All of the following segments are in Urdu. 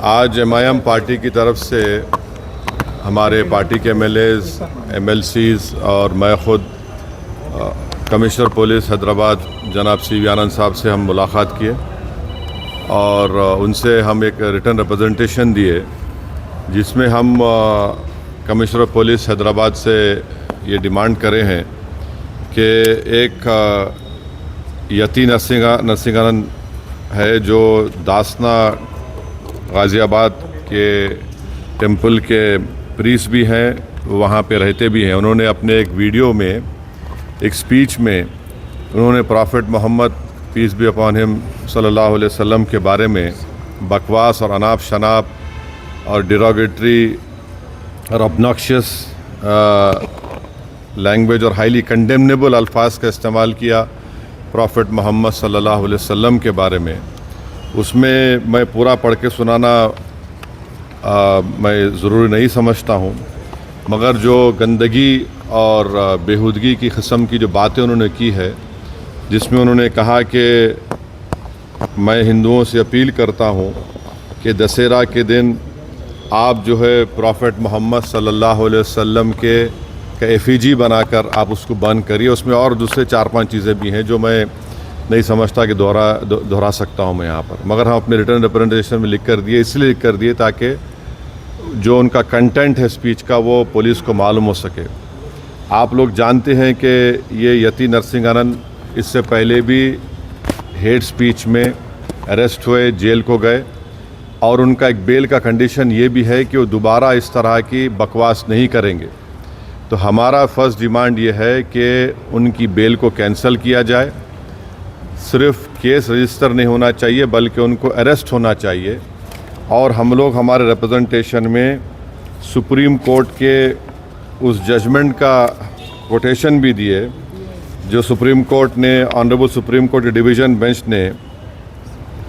آج MIM پارٹی کی طرف سے ہمارے پارٹی کے MLAs MLCs اور میں خود کمشنر پولیس حیدرآباد جناب سی وی آنند صاحب سے ہم ملاقات کیے اور ان سے ہم ایک ریٹن ریپرزنٹیشن دیے جس میں ہم کمشنر پولیس حیدرآباد سے یہ ڈیمانڈ کرے ہیں کہ ایک یتی نرسنگانند ہے جو داسنا غازی آباد کے ٹیمپل کے پریس بھی ہیں، وہاں پہ رہتے بھی ہیں۔ انہوں نے اپنے ایک ویڈیو میں ایک سپیچ میں انہوں نے prophet Muhammad peace be upon him صلی اللہ علیہ وسلم کے بارے میں بکواس اور اناپ شناپ اور ڈیروگیٹری اور obnoxious لینگویج اور ہائیلی کنڈیمنیبل الفاظ کا استعمال کیا پرافٹ محمد صلی اللہ علیہ وسلم کے بارے میں۔ اس میں میں پورا پڑھ کے سنانا میں ضروری نہیں سمجھتا ہوں، مگر جو گندگی اور بےہودگی کی قسم کی جو باتیں انہوں نے کی ہے، جس میں انہوں نے کہا کہ میں ہندوؤں سے اپیل کرتا ہوں کہ دسہرہ کے دن آپ جو ہے پرافٹ محمد صلی اللہ علیہ وسلم کے ایفیجی بنا کر آپ اس کو بند کریے۔ اس میں اور دوسرے 4-5 چیزیں بھی ہیں جو میں نہیں سمجھتا کہ دہرا سکتا ہوں میں یہاں پر، مگر ہم اپنے ریٹن ریپرزنٹیشن میں لکھ کر دیے، اس لیے لکھ کر دیے تاکہ جو ان کا کنٹینٹ ہے اسپیچ کا وہ پولیس کو معلوم ہو سکے۔ آپ لوگ جانتے ہیں کہ یہ یتی نرسنگانند اس سے پہلے بھی ہیٹ اسپیچ میں اریسٹ ہوئے، جیل کو گئے، اور ان کا ایک بیل کا کنڈیشن یہ بھی ہے کہ وہ دوبارہ اس طرح کی بکواس نہیں کریں گے۔ تو ہمارا فرسٹ ڈیمانڈ یہ ہے کہ ان کی بیل کو کینسل کیا جائے، صرف کیس رجسٹر نہیں ہونا چاہیے بلکہ ان کو اریسٹ ہونا چاہیے۔ اور ہم لوگ ہمارے ریپرزنٹیشن میں سپریم کورٹ کے اس ججمنٹ کا کوٹیشن بھی دیے جو سپریم کورٹ نے honourable supreme court division bench نے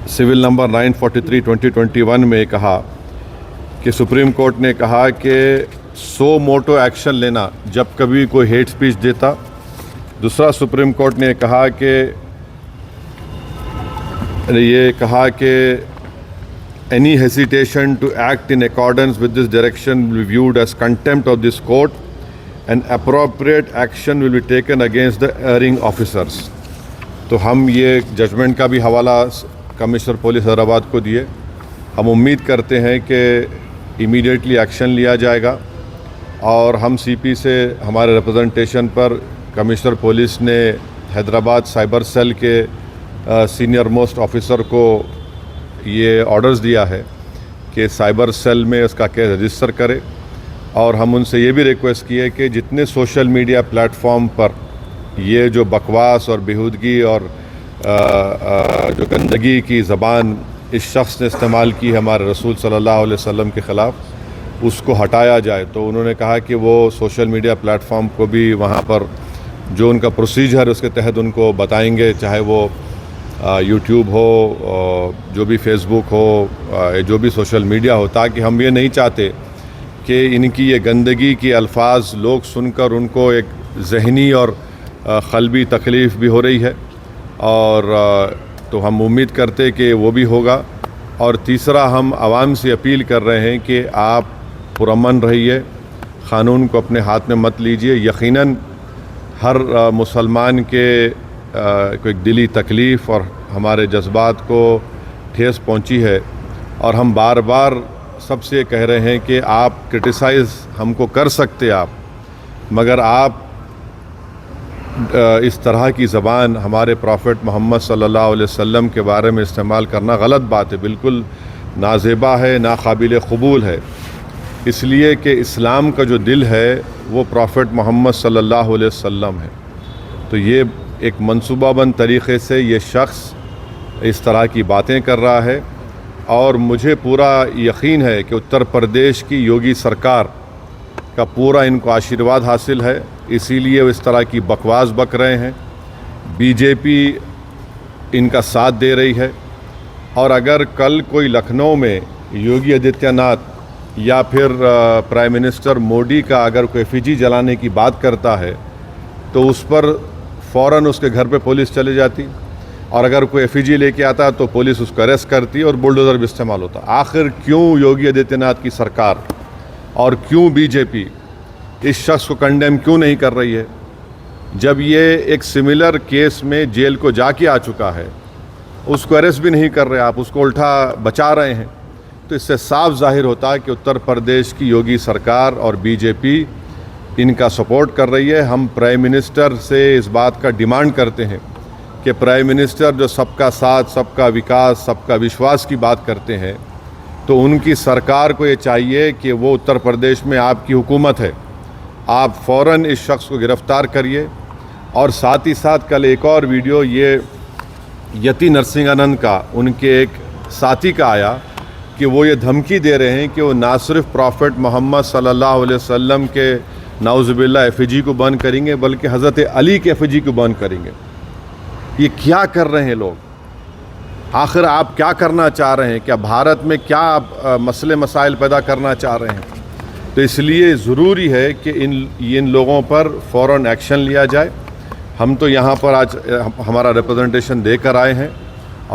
سول نمبر 943/2021 میں کہا کہ سپریم کورٹ نے کہا کہ سو موٹو ایکشن لینا جب کبھی کوئی ہیٹ اسپیچ دیتا۔ دوسرا سپریم کورٹ نے کہا کہ any hesitation to act in accordance with this direction will be viewed as contempt of this court and appropriate action will be taken against the erring officers۔ تو ہم یہ ججمنٹ کا بھی حوالہ کمشنر پولیس حیدرآباد کو دیے۔ ہم امید کرتے ہیں کہ امیڈیٹلی ایکشن لیا جائے گا، اور ہم سی پی سے ہمارے ریپرزنٹیشن پر کمشنر پولیس نے حیدرآباد سائبر سیل کے سینئر موسٹ آفیسر کو یہ آرڈرز دیا ہے کہ سائبر سیل میں اس کا کیس رجسٹر کرے، اور ہم ان سے یہ بھی ریکویسٹ کی ہے کہ جتنے سوشل میڈیا پلیٹ فارم پر یہ جو بکواس اور بےہودگی اور جو گندگی کی زبان اس شخص نے استعمال کی ہے ہمارے رسول صلی اللہ علیہ وسلم کے خلاف، اس کو ہٹایا جائے۔ تو انہوں نے کہا کہ وہ سوشل میڈیا پلیٹ فارم کو بھی وہاں پر جو ان کا پروسیجر ہے اس کے تحت ان کو بتائیں گے، چاہے وہ یوٹیوب ہو، جو بھی فیس بک ہو، جو بھی سوشل میڈیا ہو، تاکہ ہم یہ نہیں چاہتے کہ ان کی یہ گندگی کے الفاظ لوگ سن کر ان کو ایک ذہنی اور قلبی تکلیف بھی ہو رہی ہے، اور تو ہم امید کرتے کہ وہ بھی ہوگا۔ اور تیسرا، ہم عوام سے اپیل کر رہے ہیں کہ آپ پرامن رہیے، قانون کو اپنے ہاتھ میں مت لیجیے۔ یقیناً ہر مسلمان کے کوئی دلی تکلیف اور ہمارے جذبات کو ٹھیس پہنچی ہے، اور ہم بار بار سب سے کہہ رہے ہیں کہ آپ کرٹیسائز ہم کو کر سکتے آپ، مگر آپ اس طرح کی زبان ہمارے پرافٹ محمد صلی اللہ علیہ وسلم کے بارے میں استعمال کرنا غلط بات ہے، بالکل نازیبا ہے، ناقابل قبول ہے، اس لیے کہ اسلام کا جو دل ہے وہ پرافٹ محمد صلی اللہ علیہ وسلم ہے۔ تو یہ ایک منصوبہ بند طریقے سے یہ شخص اس طرح کی باتیں کر رہا ہے، اور مجھے پورا یقین ہے کہ اتر پردیش کی یوگی سرکار کا پورا ان کو آشیرواد حاصل ہے، اسی لیے وہ اس طرح کی بکواس بک رہے ہیں۔ بی جے پی ان کا ساتھ دے رہی ہے، اور اگر کل کوئی لکھنؤ میں یوگی آدتیہ ناتھ یا پھر پرائم منسٹر مودی کا اگر کوئی ایفیجی جلانے کی بات کرتا ہے تو اس پر فوراً اس کے گھر پہ پولیس چلے جاتی۔ اور اگر کوئی ایف جی لے کے آتا تو پولیس اس کو اریسٹ کرتی اور بلڈوزر بھی استعمال ہوتا. آخر کیوں یوگی آدتیہ ناتھ کی سرکار اور کیوں بی جے پی اس شخص کو کنڈیم کیوں نہیں کر رہی ہے؟ جب یہ ایک سملر کیس میں جیل کو جا کے آ چکا ہے, اس کو اریسٹ بھی نہیں کر رہے آپ, اس کو الٹا بچا رہے ہیں. تو اس سے صاف ظاہر ہوتا ہے کہ اتر پردیش کی یوگی سرکار اور بی جے پی ان کا سپورٹ کر رہی ہے. ہم پرائم منسٹر سے اس بات کا ڈیمانڈ کرتے ہیں کہ پرائم منسٹر جو سب کا ساتھ, سب کا وکاس, سب کا وشواس کی بات کرتے ہیں, تو ان کی سرکار کو یہ چاہیے کہ وہ اتر پردیش میں آپ کی حکومت ہے, آپ فوراً اس شخص کو گرفتار کریے. اور ساتھ ہی ساتھ کل ایک اور ویڈیو یہ یتی نرسنگ آنند کا, ان کے ایک ساتھی کا آیا کہ وہ یہ دھمکی دے رہے ہیں کہ وہ نہ صرف پروفٹ محمد صلی اللہ علیہ وسلم کے نعوذ باللہ ایف جی کو بند کریں گے بلکہ حضرت علی کے ایف جی کو بند کریں گے. یہ کیا کر رہے ہیں لوگ؟ آخر آپ کیا کرنا چاہ رہے ہیں؟ کیا بھارت میں کیا آپ مسئلے مسائل پیدا کرنا چاہ رہے ہیں؟ تو اس لیے ضروری ہے کہ ان لوگوں پر فوراً ایکشن لیا جائے. ہم تو یہاں پر آج ہمارا ریپرزنٹیشن دے کر آئے ہیں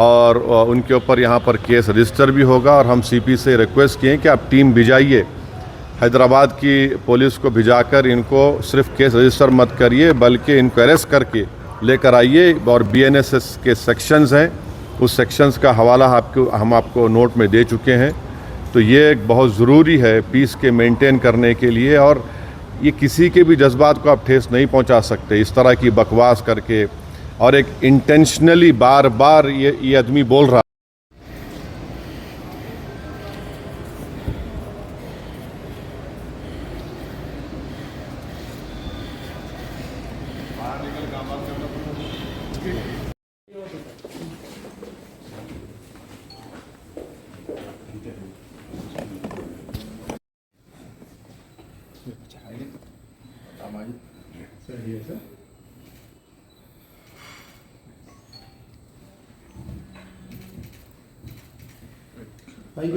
اور ان کے اوپر یہاں پر کیس رجسٹر بھی ہوگا, اور ہم سی پی سے ریکویسٹ کیے کہ آپ ٹیم بھیجائیے, حیدرآباد کی پولیس کو بھیجا کر ان کو صرف کیس رجسٹر مت کریے بلکہ ان کو اریسٹ کر کے لے کر آئیے. اور بی این ایس ایس کے سیکشنز ہیں, اس سیکشنز کا حوالہ ہم آپ کو نوٹ میں دے چکے ہیں. تو یہ ایک بہت ضروری ہے پیس کے مینٹین کرنے کے لیے, اور یہ کسی کے بھی جذبات کو آپ ٹھیس نہیں پہنچا سکتے اس طرح کی بکواس کر کے, اور ایک انٹینشنلی بار بار یہ آدمی بول رہا. Ahí